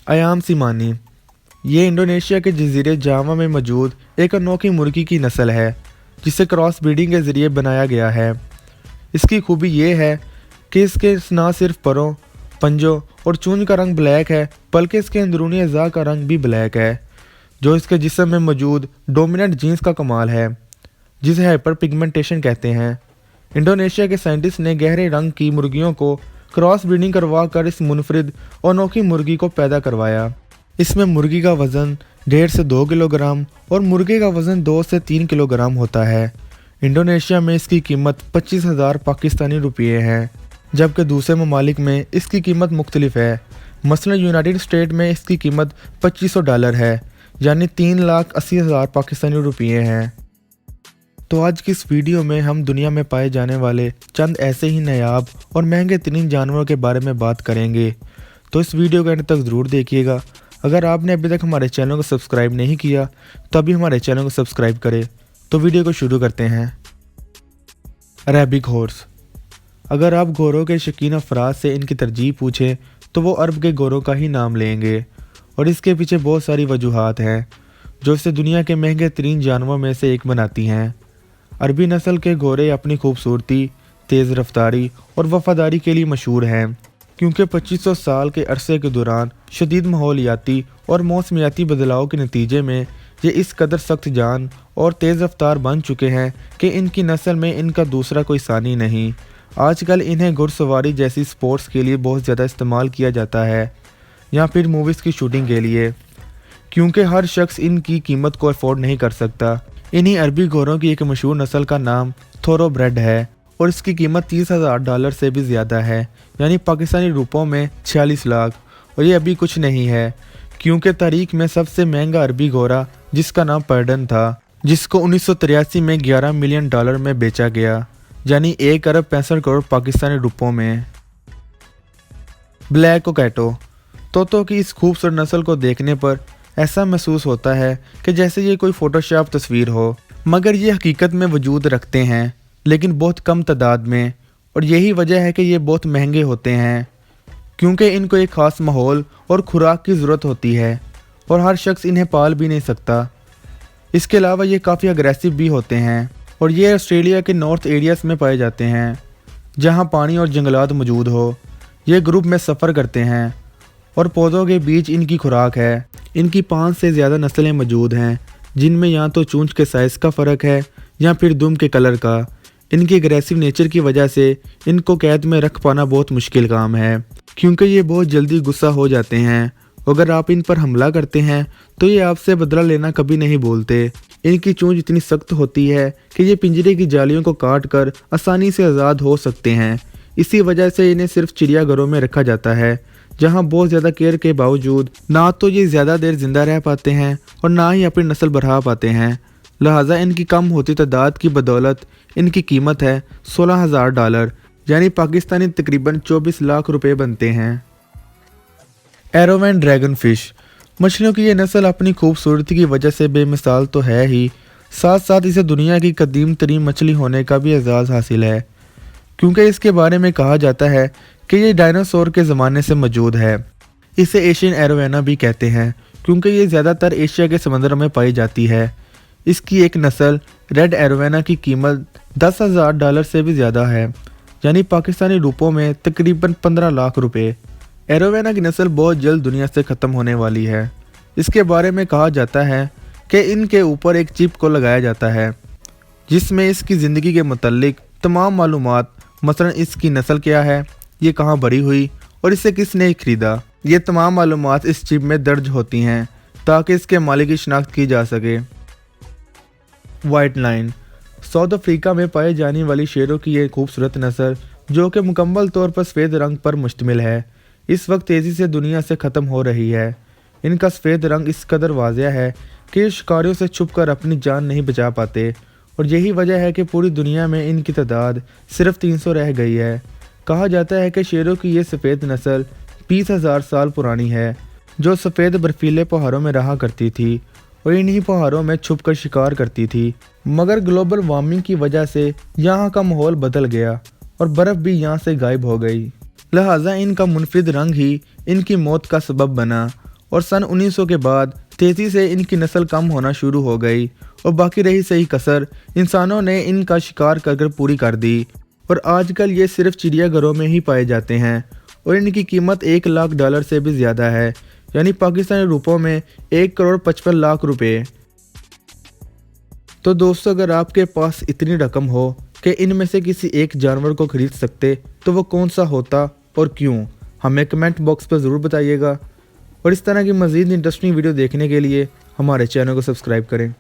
अयाम सिमानी। ये इंडोनेशिया के जजीरे जावा में मौजूद एक अनोखी मुर्गी की नस्ल है जिसे क्रॉस ब्रीडिंग के ज़रिए बनाया गया है। इसकी खूबी ये है कि इसके न सिर्फ परों, पंजों और चूंज का रंग ब्लैक है बल्कि इसके अंदरूनी अज़ा का रंग भी ब्लैक है, जो इसके जिस्म में मौजूद डोमिनेंट जीन्स का कमाल है जिसे हाइपर पिगमेंटेशन कहते हैं। इंडोनेशिया के साइंटिस्ट ने गहरे रंग की मुर्गियों को क्रॉस ब्रीडिंग करवा कर इस मुनफरिद और अनोखी मुर्गी को पैदा करवाया। इसमें मुर्गी का वज़न 1.5 से 2 किलोग्राम और मुर्गे का वज़न 2 से 3 किलोग्राम होता है। इंडोनेशिया में इसकी कीमत 25,000 पाकिस्तानी रुपये है, जबकि दूसरे ममालिक में इसकी कीमत मुख्तलिफ है। मसलन यूनाइटेड स्टेट में इसकी कीमत $2500 है, यानी 3,80,000 पाकिस्तानी रुपये हैं। तो आज की इस वीडियो में हम दुनिया में पाए जाने वाले चंद ऐसे ही नायाब और महंगे तरीन जानवरों के बारे में बात करेंगे, तो इस वीडियो को अंत तक ज़रूर देखिएगा। अगर आपने अभी तक हमारे चैनल को सब्सक्राइब नहीं किया तो अभी हमारे चैनल को सब्सक्राइब करें। तो वीडियो को शुरू करते हैं। Arabic horse. अगर आप घोड़ों के शौकीन अफराद से इनकी तरजीह पूछें तो वो अरब के घोड़ों का ही नाम लेंगे, और इसके पीछे बहुत सारी वजूहात हैं जो इसे दुनिया के महंगे तरीन जानवरों में से एक बनाती हैं। अरबी नस्ल के घोड़े अपनी खूबसूरती, तेज़ रफ्तारी और वफादारी के लिए मशहूर हैं, क्योंकि 2500 साल के अरसे के दौरान शदीद माहौलियाती और मौसमियाती बदलाव के नतीजे में ये इस कदर सख्त जान और तेज़ रफ्तार बन चुके हैं कि इनकी नस्ल में इनका दूसरा कोई सानी नहीं। आजकल इन्हें घुड़सवारी जैसी स्पोर्ट्स के लिए बहुत ज़्यादा इस्तेमाल किया जाता है, या फिर मूवीज़ की शूटिंग के लिए, क्योंकि हर शख्स इनकी कीमत को अफोर्ड नहीं कर सकता। इन्हीं अरबी घोड़ों की एक मशहूर नस्ल का नाम थोरोब्रेड है और इसकी कीमत $30,000 से भी ज़्यादा है, यानी पाकिस्तानी रुपयों में 46 लाख। और ये अभी कुछ नहीं है, क्योंकि तारीख में सबसे महंगा अरबी घोड़ा जिसका नाम पर्डन था, जिसको 1983 में $11 मिलियन में बेचा गया, यानी 1 अरब 65 करोड़ पाकिस्तानी रुपयों में। ब्लैक कोकैटो। तोतों की इस खूबसूरत नस्ल को देखने पर ऐसा महसूस होता है कि जैसे ये कोई फोटोशॉप तस्वीर हो, मगर ये हकीकत में वजूद रखते हैं, लेकिन बहुत कम तादाद में। और यही वजह है कि ये बहुत महंगे होते हैं, क्योंकि इनको एक ख़ास माहौल और खुराक की ज़रूरत होती है और हर शख्स इन्हें पाल भी नहीं सकता। इसके अलावा ये काफ़ी अग्रेसिव भी होते हैं, और ये ऑस्ट्रेलिया के नॉर्थ एरियाज में पाए जाते हैं जहाँ पानी और जंगलात मौजूद हो। ये ग्रुप में सफ़र करते हैं और पौधों के बीच इनकी खुराक है। इनकी 5 से ज़्यादा नस्लें मौजूद हैं, जिनमें या तो चूंच के साइज़ का फ़र्क है या फिर दुम के कलर का। इनकी एग्रेसिव नेचर की वजह से इनको कैद में रख पाना बहुत मुश्किल काम है, क्योंकि ये बहुत जल्दी गुस्सा हो जाते हैं। अगर आप इन पर हमला करते हैं तो ये आपसे बदला लेना कभी नहीं भूलते। इनकी चोंच इतनी सख्त होती है कि ये पिंजरे की जालियों को काट कर आसानी से आज़ाद हो सकते हैं। इसी वजह से इन्हें सिर्फ चिड़ियाघरों में रखा जाता है, जहां बहुत ज़्यादा केयर के बावजूद ना तो ये ज़्यादा देर जिंदा रह पाते हैं और ना ही अपनी नस्ल बढ़ा पाते हैं। लिहाजा इनकी कम होती तादाद की बदौलत इनकी कीमत है $16,000, यानी पाकिस्तानी तकरीबन 24 लाख रुपए बनते हैं। एरोवेन ड्रैगन फिश। मछलियों की ये नस्ल अपनी खूबसूरती की वजह से बेमिसाल तो है ही, साथ साथ इसे दुनिया की कदीम तरीन मछली होने का भी एजाज़ हासिल है, क्योंकि इसके बारे में कहा जाता है कि ये डायनासोर के ज़माने से मौजूद है। इसे एशियन एरोवेना भी कहते हैं, क्योंकि ये ज़्यादातर एशिया के समंदर में पाई जाती है। इसकी एक नस्ल रेड एरोवेना की कीमत $10,000 से भी ज़्यादा है, यानी पाकिस्तानी रुपयों में तकरीबन 15 लाख रुपए। एरोवेना की नस्ल बहुत जल्द दुनिया से ख़त्म होने वाली है। इसके बारे में कहा जाता है कि इनके ऊपर एक चिप को लगाया जाता है, जिसमें इसकी ज़िंदगी के मुतल्लिक तमाम मालूमात, मसलन इसकी नस्ल क्या है, ये कहाँ बड़ी हुई और इसे किसने ख़रीदा, ये तमाम मालूमात इस चिप में दर्ज होती हैं ताकि इसके मालिक की शनाख्त की जा सके। White line. साउथ अफ्रीका में पाए जाने वाली शेरों की एक खूबसूरत नस्ल जो कि मुकम्मल तौर पर सफ़ेद रंग पर मुश्तमिल है, इस वक्त तेज़ी से दुनिया से ख़त्म हो रही है। इनका सफ़ेद रंग इस कदर वाज़ेह है कि शिकारियों से छुपकर अपनी जान नहीं बचा पाते, और यही वजह है कि पूरी दुनिया में इनकी तादाद सिर्फ 300 रह गई है। कहा जाता है कि शेरों की ये सफ़ेद नस्ल 20,000 साल पुरानी है, जो सफ़ेद बर्फीले पहाड़ों में रहा करती थी और इन्हीं पहाड़ों में छुपकर शिकार करती थी। मगर ग्लोबल वार्मिंग की वजह से यहाँ का माहौल बदल गया और बर्फ़ भी यहाँ से गायब हो गई। लिहाजा इनका मुनफरिद रंग ही इनकी मौत का सबब बना और सन 1900 के बाद तेज़ी से इनकी नस्ल कम होना शुरू हो गई और बाकी रही सही कसर इंसानों ने इनका शिकार कर पूरी कर दी और आजकल ये सिर्फ चिड़ियाघरों में ही पाए जाते हैं और इनकी कीमत $1 लाख से भी ज़्यादा है, यानी पाकिस्तानी रुपयों में 1,55,00,000 रुपये। तो दोस्तों, अगर आपके पास इतनी रकम हो कि इनमें से किसी एक जानवर को खरीद सकते तो वो कौन सा होता और क्यों, हमें कमेंट बॉक्स पर ज़रूर बताइएगा। और इस तरह की मज़ीद इंटरेस्टिंग वीडियो देखने के लिए हमारे चैनल को सब्सक्राइब करें।